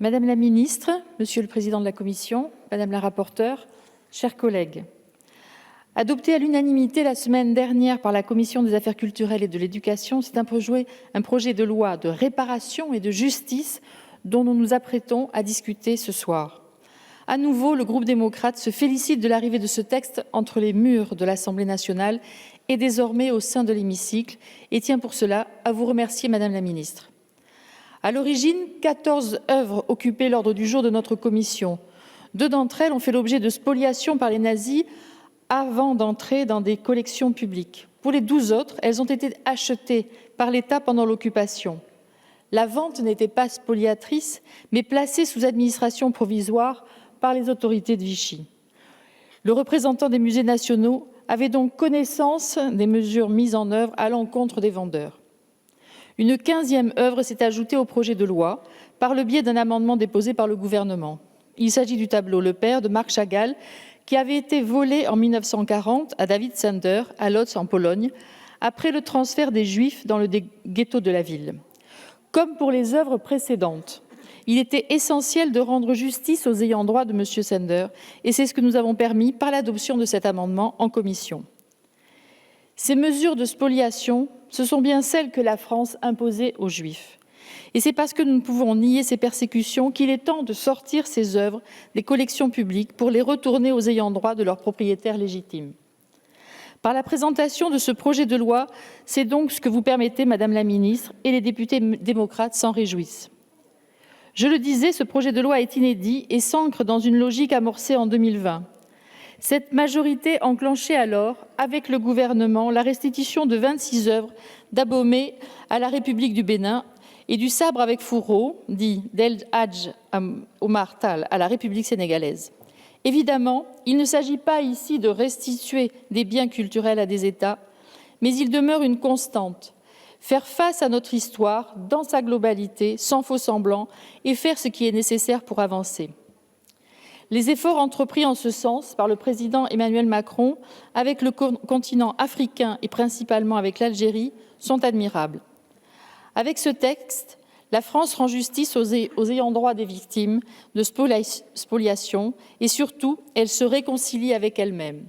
Madame la Ministre, Monsieur le Président de la Commission, Madame la rapporteure, chers collègues, adopté à l'unanimité la semaine dernière par la Commission des affaires culturelles et de l'éducation, c'est un projet de loi de réparation et de justice dont nous nous apprêtons à discuter ce soir. À nouveau, le groupe démocrate se félicite de l'arrivée de ce texte entre les murs de l'Assemblée nationale et désormais au sein de l'hémicycle et tient pour cela à vous remercier, Madame la Ministre. À l'origine, 14 œuvres occupaient l'ordre du jour de notre commission. 2 d'entre elles ont fait l'objet de spoliations par les nazis avant d'entrer dans des collections publiques. Pour les 12 autres, elles ont été achetées par l'État pendant l'occupation. La vente n'était pas spoliatrice, mais placée sous administration provisoire par les autorités de Vichy. Le représentant des musées nationaux avait donc connaissance des mesures mises en œuvre à l'encontre des vendeurs. Une 15e œuvre s'est ajoutée au projet de loi par le biais d'un amendement déposé par le gouvernement. Il s'agit du tableau Le Père de Marc Chagall, qui avait été volé en 1940 à David Sander, à Łódź en Pologne, après le transfert des Juifs dans le ghetto de la ville. Comme pour les œuvres précédentes, il était essentiel de rendre justice aux ayants droit de M. Sander, et c'est ce que nous avons permis par l'adoption de cet amendement en commission. Ces mesures de spoliation, ce sont bien celles que la France imposait aux Juifs. Et c'est parce que nous ne pouvons nier ces persécutions qu'il est temps de sortir ces œuvres des collections publiques pour les retourner aux ayants droit de leurs propriétaires légitimes. Par la présentation de ce projet de loi, c'est donc ce que vous permettez, Madame la Ministre, et les députés démocrates s'en réjouissent. Je le disais, ce projet de loi est inédit et s'ancre dans une logique amorcée en 2020. Cette majorité enclenchait alors, avec le gouvernement, la restitution de 26 œuvres d'Abomey à la République du Bénin et du sabre avec fourreau, dit d'El Hadj Omar Tall, à la République sénégalaise. Évidemment, il ne s'agit pas ici de restituer des biens culturels à des États, mais il demeure une constante. Faire face à notre histoire dans sa globalité, sans faux-semblant, et faire ce qui est nécessaire pour avancer. Les efforts entrepris en ce sens par le président Emmanuel Macron avec le continent africain et principalement avec l'Algérie sont admirables. Avec ce texte, la France rend justice aux ayants droit des victimes de spoliation et surtout, elle se réconcilie avec elle-même.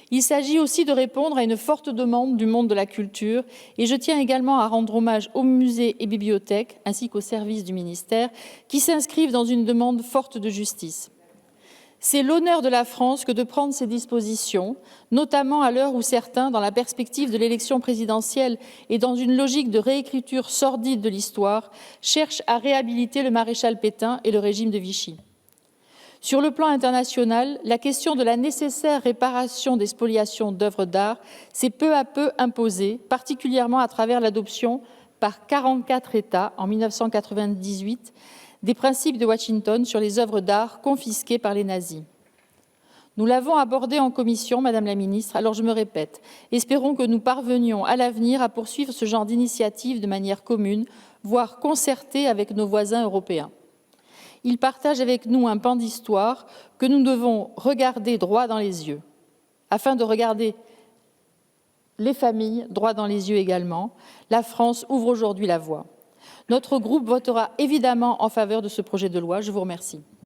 Il s'agit aussi de répondre à une forte demande du monde de la culture et je tiens également à rendre hommage aux musées et bibliothèques ainsi qu'aux services du ministère qui s'inscrivent dans une demande forte de justice. C'est l'honneur de la France que de prendre ces dispositions, notamment à l'heure où certains, dans la perspective de l'élection présidentielle et dans une logique de réécriture sordide de l'histoire, cherchent à réhabiliter le maréchal Pétain et le régime de Vichy. Sur le plan international, la question de la nécessaire réparation des spoliations d'œuvres d'art s'est peu à peu imposée, particulièrement à travers l'adoption par 44 États en 1998 des principes de Washington sur les œuvres d'art confisquées par les nazis. Nous l'avons abordé en commission, Madame la Ministre, alors je me répète. Espérons que nous parvenions à l'avenir à poursuivre ce genre d'initiative de manière commune, voire concertée avec nos voisins européens. Ils partagent avec nous un pan d'histoire que nous devons regarder droit dans les yeux. Afin de regarder les familles droit dans les yeux également, la France ouvre aujourd'hui la voie. Notre groupe votera évidemment en faveur de ce projet de loi. Je vous remercie.